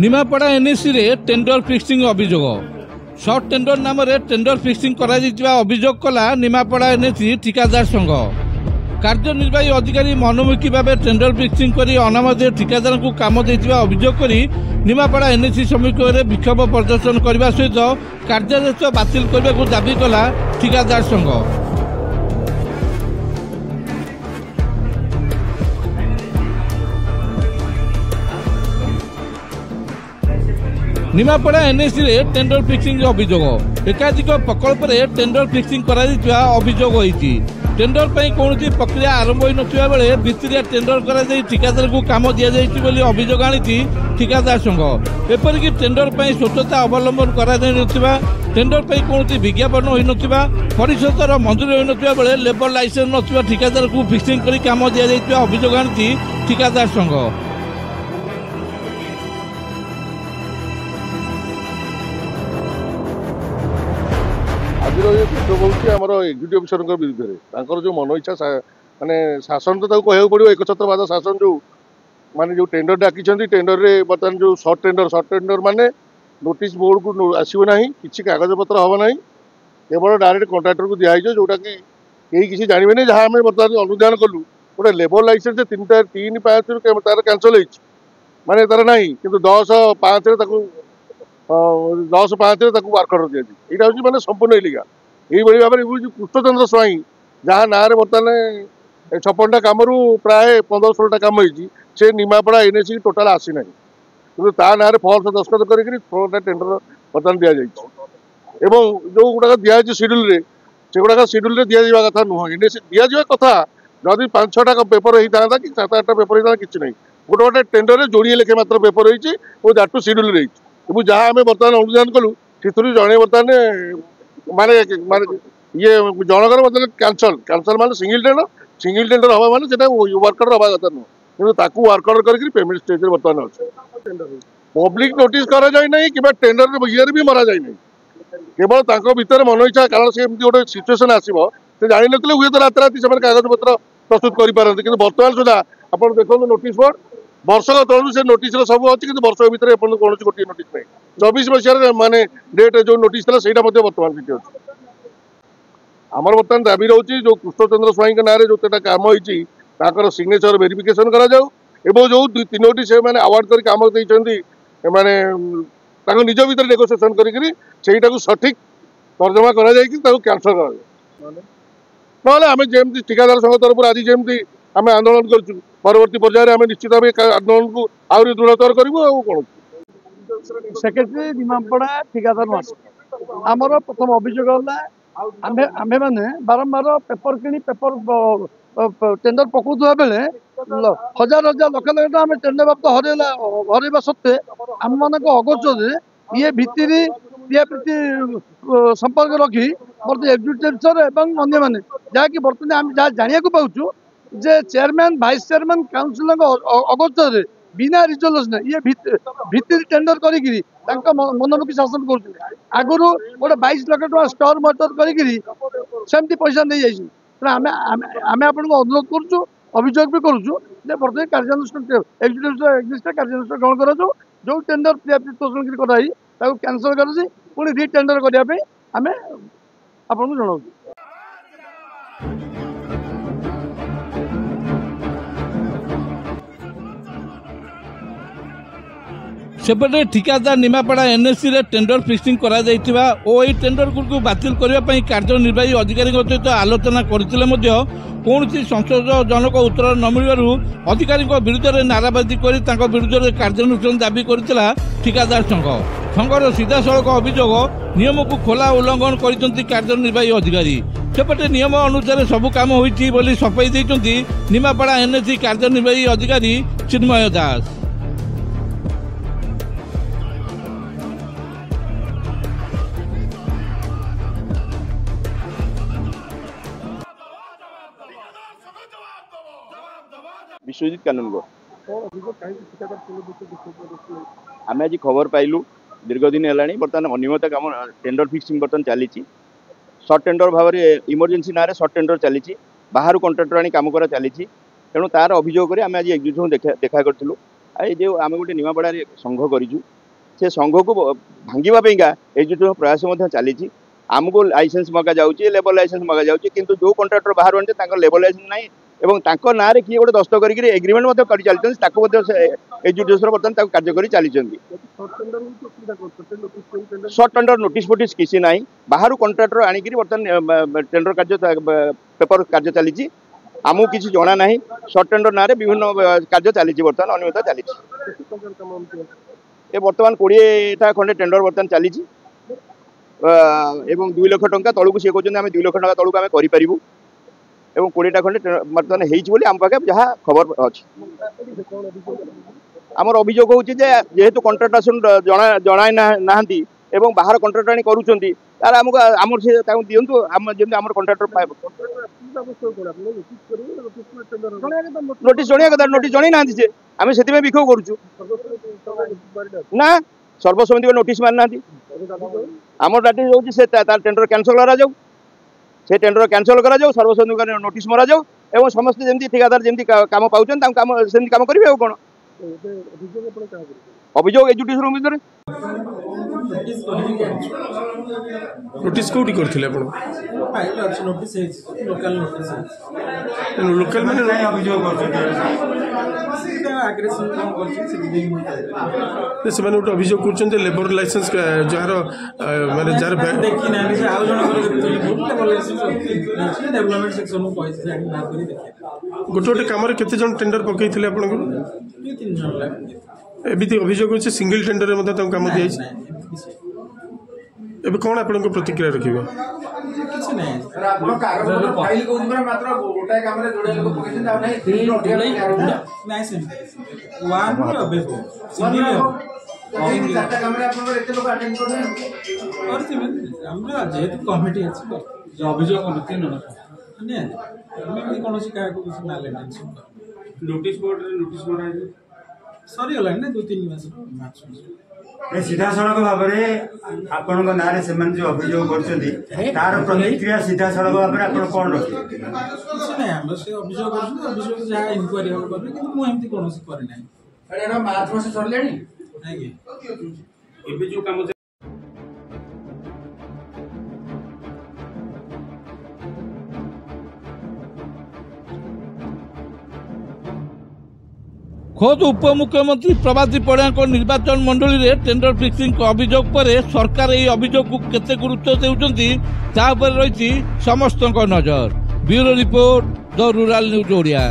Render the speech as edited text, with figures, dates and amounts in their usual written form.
Nimapada NAC रे tender fixing अभियोग shirt tender नाम रे टेंडर फिक्सिंग करा अभियोग कला निमापड़ा एनएसी ठिकादार संघ। कार्यनिर्वाही अधिकारी मनोमुखी भाव टेंडर फिक्सिंग कर अनामधेय ठिकादार को काम देथिबा अभियोग करी निमापड़ा एनएसी सम्मुखीन में विक्षोभ प्रदर्शन करने सहित कार्यादेश बातिल करने को दाबी कला ठिकादार संघ। निमापड़ा एनएसी रे टेंडर फिक्सिंग अभियोग एकाधिक प्रकल्प रे टेंडर फिक्सिंग करा अभियोग होईछि। टेंडर पर कौन प्रक्रिया आरंभ हो नथिबा बेले भितरिया टेंडर करा ठिकादार को काम दि जाइछि बोली अभियोग आनिछि ठिकादार संघ। एपरिक टेंडर पर स्वच्छता अवलंबन करा नथिबा टेंडर पर कौन विज्ञापन हो नथिबा परिषदर मंजूरी हो नथिबा बेले लेबर लाइसेंस नथिबा ठिकादार को फिक्सिंग करी काम दि जाइछि अभियोग आनिछि ठिकादार संघ। आज विक्षोभ होमर एक्जिक्यूटिव अफिसर विरुद्ध में जो मन इच्छा माने शासन तो कह पड़ो एकछत्रवाद शासन जो माने जो टेंडर डाकी टेंडर रे बर्तमान जो सर्ट टेंडर माने नोटिस बोर्ड को आसो ना कि कागज पत्र हम ना केवल डायरेक्ट कंट्राक्टर को दिखाई जोटा कि कहीं किसी जानवे जहाँ आम बर्तमान अनुधान कलु गोटे लेबर लाइसेंस 3/5 तार कैंसल होने तार ना कि 10/5 वर्क ऑर्डर दिया यहाँ हूँ मैंने संपूर्ण इलिगाल यही भाव में कृष्णचंद्र स्वाई जहाँ ना बर्तमान 56टा कम प्राय 15-16टा कम से निमापड़ा एनएसी टोटाल आसी ना कि ना फल्स दस्तखत कर टेंडर बर्तमान दि जाए जो गुड़ाक दिखाई शेड्यूल से गुड़ाक शेड्यूल दि जा कथा नुह एनएसी दि जा कथा जदि 5-6टा पेपर होता कि 7-8टा पेपर होता कि नहीं गोटे गोटे टेंडर जोड़े लेखे मात्र पेपर होटू शेड्यूल रही जहाँ आम बर्तमान अनुदान कलु से जड़े बर्तमान माने ये जनकर बर्तमान कैंसल माने सिंगल टेंडर हवा माने वर्क ऑर्डर हवा कथा नुह कि वर्क ऑर्डर करके पेमेंट स्टेज बर्तमान अच्छे पब्लिक नोटिस करा जाए ना कि टेंडर ये भी मरा जाए ना केवल भितर मन इच्छा कारण से गोटे सिचुएसन आसो से जान नी हुए तो रात से कागज पत्र प्रस्तुत करपारती कि बर्तमान सुधा आप देखो नोटिस बोर्ड वर्षक तलू से नोटिस सब अच्छी कि वर्ष भितर कौन गोटे नोटिस नहीं 24 मसीह माने डेट जो नोटिस था से बर्तमान सीट अच्छे आमर बर्तमान दाबी रोचे जो कृष्णचंद्र स्वाई ना जो कम होती सिग्नेचर वेरिफिकेशन करा जो 3टी से मैंने अवार्ड कर कम माने निज भर नेगोसिएशन कर सठिक तर्जमा कैंसल कर आम जमी ठिकादार संघ तरफ आज जमी आम आंदोलन कर परवर्ती पर्यायर आम निश्चित भाव आंदोलन को आहरी दृढ़तर कौन सेक्रेटरी निमापड़ा ठिकादार आमर प्रथम अभियोग आम्भे मैंने बारंबार पेपर कि पेपर टेंडर पकाउवा बेले हजार हजार लक्ष लक्ष आम टेंडर बाबद हरवा सत्वे आम मान अगोचर ये भित्री प्रियाप्रीति संपर्क रखी बर्तमान एग्जीक्यूटिव एवं अन्य मैंने जहाँकि बर्तमान आम जहाँ जाना पाचु जे चेयरमैन वाइस चेयरमैन काउंसिल अगोचर बिना रिजोल्यूशन ये भित्री टेंडर करी मनमुखी शासन कर आगुरी गोटे 22 लाख टका स्टोर मटर करमती पैसा नहीं जाइए आम आपको अनुरोध करुँ अभियोग भी करुँ बर्तमान कार्यानुष्ठान एक्जिस्ट कार्यानुष्ठान ग्रहण कर जो टेंडर प्रियाप्रीति कराई कैंसल कर पुणी रिटेंडर करने आम आपको जनाऊँ। सेपटे ठिकादार निमापड़ा एनएसी रे टेंडर फिक्सिंग करा जाइथिबा ओ एई टेंडर गुडको बातिल करबा पई कार्यनिर्वाही अधिकारी सहित आलोचना करथिले मध्य कौनसी संसदजनक उत्तर न मिलू अधिकारी विरुद्ध में नाराबाजी कर विरुद्ध में कार्यानुष्ठान दाबी करथिला ठिकादार संघ। संघर सीधासलख अभियोग नियम को खोला उल्लंघन कर कार्यनिर्वाही अधिकारी सेपटे नियम अनुसार सबु काम होइछि बोली सफाई देइछन्ति निमापड़ा एनएसी कार्यनिर्वाही अधिकारी चिन्मय दास। विश्वजीत कानूनगो आम आज खबर पाइलु दीर्घ दिन है बर्तमान अनियमित कम टेंडर फिक्सिंग बर्तमान चली सर्ट टेंडर भाव में इमरजेंसी ना सर्ट टेंडर चली बाहर कंट्राक्टर आनी कम करा चली तेणु तार अभियोग आम आज एग्जीक्यूटिव देखा करूँ आई जो आम गोटे निमापड़ा संघ करूँ से संघ को भांगापा एग्जीक्यूटिव प्रयास चली आमको लाइसेंस मगा जाऊँगी लेबर लाइसेंस मगा जाऊँगी किंतु जो कंट्राक्टर बाहर आने लेबर लाइसेंस ना एवं ना किए गोटे दस्त कर एग्रीमेंट कर चलते एग्जीक्यूटिव बर्तमान कार्य कर चली सर्ट टेंडर नोटिस फोटिस किसी ना बाहर कंट्राक्टर आनिक बर्तमान टेंडर कार्य पेपर कार्य चली आमको किसी जना ना सर्ट टेंडर ना विभिन्न कार्य चली बर्तमान अनियमित चली बर्तमान 20टा खंडे टेंडर बर्तमान चली एवं 2 लाख टंका तलू सी कहते 2 लाख टंका तलू आम करूँ एवं 20टा खंडे बर्तमान होती आम पाखे जहाँ खबर अच्छी आमर अभियोग होची जेहेतु कंट्राक्टेशन जनाई ना एवं बाहर कंट्राक्टर आनी करूँ तार आमको आमर से दिंतु आम जमी आम कंट्राक्टर नोटिस जन कथा नोटिस जन ना आम से विक्षोभ करुँ ना सर्वसम्मति नोटिस मारि ना आम डाटी होची से टेंडर कैंसल करा जाऊ से टेंडर कैंसल करा जाऊ सर्वसम्मति नोटिस मरा जाऊ एवं समस्त जमी ठिकादार जमी काम पाँच काम करेंगे कौन अभियोग एजुकेशन भितर नोटिस कोठी करथिले आपण फाइल अछि नोटिस है लोकल नोटिस है लोकल माने नहीं अभियोग करछन एग्रेसिव काम करछन से दिन से माने उठ अभियोग करछन जे लेबर लाइसेंस जहार माने जार देखि ना से आउ जण कर लेबर लाइसेंस डेवलपमेंट सेक्शन में पैसा से बात करी देखि गोटे काम रे केते जण टेंडर पकैथिले आपण को 3 जण लाग एबिति अभियोग होचे सिंगल टेंडर मध्ये त काम दियाई एबे कोन आपन को प्रतिक्रिया रखिबो किछ नै आपन कागज फाइल को उनकर मात्र गोटाय काम रे जोडे लोक पकेछन आ नै नै से वन अबे को सिंगल तीन चारटा काम रे आपन एते लोक अटेंड करथिबे हमरा जेहेतु कमिटी अछि जो अभियोग करथिन नै हम कोनोसी काय को किछ ना ले टेंशन नोटिस बोर्ड रे नोटिस मरा सरी होला ना 2-3 मास सीधा सड़क भाव में आपण ना से जो अभियोग कर तार प्रतिक्रिया सीधा सड़क भाव में आप कौन रखिए ना हम से अभियोग अभियोग जहाँ इनक्वारी हम करें कि मुझे कौन करे मार्च मास सरले जो काम खोद उपमुख्यमंत्री प्रभाती पढ़िया निर्वाचन मंडली में टेंडर फिक्सिंग अभियोग पर सरकार यह अभियोग को केते गुरुत्व देउछंती ता पर रही समस्त नजर। Bureau report the rural news Odia.